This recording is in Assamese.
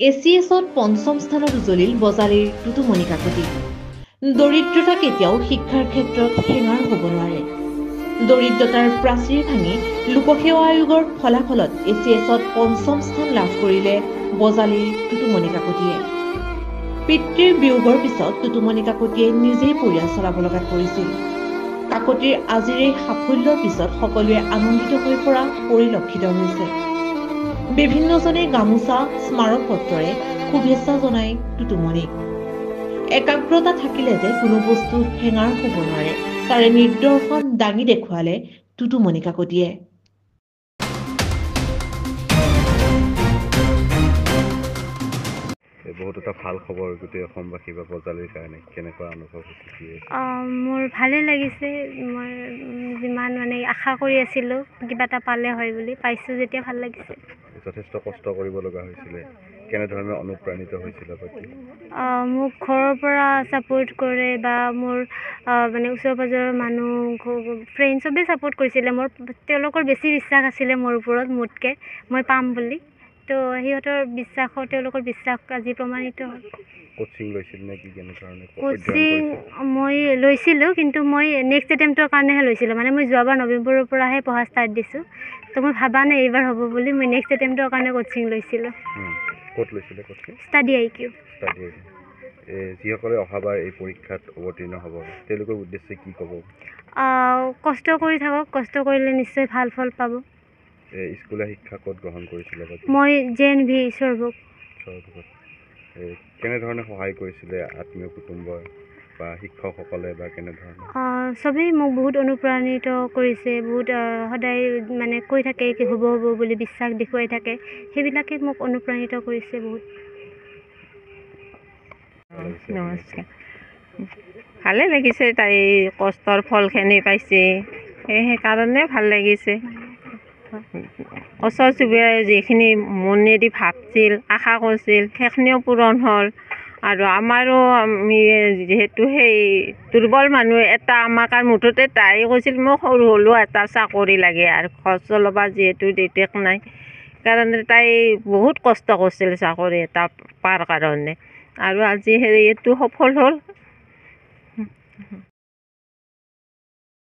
ACSত পঞ্চম স্থানত উজলিল বজালীৰ টুটুমণি কাকতি। দৰিদ্ৰতা কেতিয়াও শিক্ষাৰ ক্ষেত্ৰত হেঙাৰ হ'ব নোৱাৰে। দৰিদ্ৰতাৰ প্ৰাচীৰ ভাঙি লোকসেৱা আয়োগৰ ফলাফলত ACSত পঞ্চম স্থান লাভ কৰিলে বজালীৰ টুটুমণি কাকতিয়ে। পিতৃৰ বিয়োগৰ পিছত টুটুমণি কাকতিয়ে নিজেই পৰিয়াল চলাব লগাত পৰিছিল। কাকতিৰ আজিৰ এই সাফল্যৰ পিছত সকলোৱে আনন্দিত হৈ পৰা পৰিলক্ষিত হৈছে। বিভিন্নজনে গামোচা স্মাৰক পত্ৰৰে শুভেচ্ছা জনায় টুটুমণিক। একাগ্ৰতা থাকিলে যে কোনো বস্তু হেঙাৰ হ'ব নোৱাৰে, তাৰে নিদৰ্শন দাঙি দেখুৱালে টুটুমণি কাকতিয়ে। বহুত এটা ভাল খবৰ গোটেই অসমবাসী বা বজালীৰ কাৰণে কেনেকুৱা অনুভৱ হৈছে? মোৰ ভালে লাগিছে। মই যিমান আশা কৰি আছিলোঁ কিবা এটা পালে হয় বুলি, পাইছোঁ যেতিয়া ভাল লাগিছে। যথেষ্ট কষ্ট কৰিব লগা হৈছিলে, কেনেধৰণে অনুপ্ৰাণিত হৈছিল? মোক ঘৰৰ পৰা ছাপোৰ্ট কৰে বা মোৰ ওচৰ পাজৰৰ মানুহ ফ্ৰেণ্ড চবেই ছাপোৰ্ট কৰিছিলে। তেওঁলোকৰ বেছি বিশ্বাস আছিলে মোৰ ওপৰত মোতকৈ, মই পাম বুলি। তো সিহঁতৰ তেওঁলোকৰ বিশ্বাস আজি প্ৰমাণিত হ'ল। কোচিং লৈছিল নেকি? কোচিং মই লৈছিলোঁ, কিন্তু মই নেক্সট এটেম্পটৰ কাৰণেহে লৈছিলোঁ। মই যোৱাবাৰ নৱেম্বৰৰ পৰাহে পঢ়া ষ্টাৰ্ট দিছোঁ। তো মই ভাবা নাই এইবাৰ হ'ব বুলি। মই নেক্সট এটেম্পটৰ কাৰণে কোচিং লৈছিলোঁ। ক'ত লৈছিলে কোচিং? Study IQ। যিসকলে অহাবাৰ এই পৰীক্ষাত অৱতীৰ্ণ হ'ব তেওঁলোকৰ উদ্দেশ্যে কি ক'ব? কষ্ট কৰি থাকক, কষ্ট কৰিলে নিশ্চয় ভাল ফল পাব। স্কুলীয়া শিক্ষা ক'ত গ্ৰহণ কৰিছিলে? মই JNV স্বৰভোগ। কেনেধৰণে সহায় কৰিছিলে আত্মীয় কুটুম্বৰ বা শিক্ষকসকলে বা কেনেধৰণে? চবেই মোক বহুত অনুপ্ৰাণিত কৰিছে, বহুত সদায় কৈ থাকে কি হ'ব হ'ব বুলি বিশ্বাস দেখুৱাই থাকে। সেইবিলাকে মোক অনুপ্ৰাণিত কৰিছে বহুত। নমস্কাৰ। ভালে লাগিছে, তাই কষ্টৰ ফলখিনি পাইছে, সেইকাৰণে ভাল লাগিছে। ওচৰ চুবুৰীয়াই যিখিনি মনেদি ভাবছিল, আশা কৰিছিল, সেইখিনিও পূৰণ হ'ল। আৰু আমাৰো আমি যিহেতু সেই দুৰ্বল মানুহ এটা, আমাক আৰু মুঠতে তাই কৈছিল মোক সৰু হ'লেও এটা চাকৰি লাগে আৰু ঘৰ চলাব, যিহেতু দেউতাক নাই। সেইকাৰণে তাই বহুত কষ্ট কৰিছিল চাকৰি এটা পোৱাৰ কাৰণে, আৰু আজি এইটো সফল হ'ল।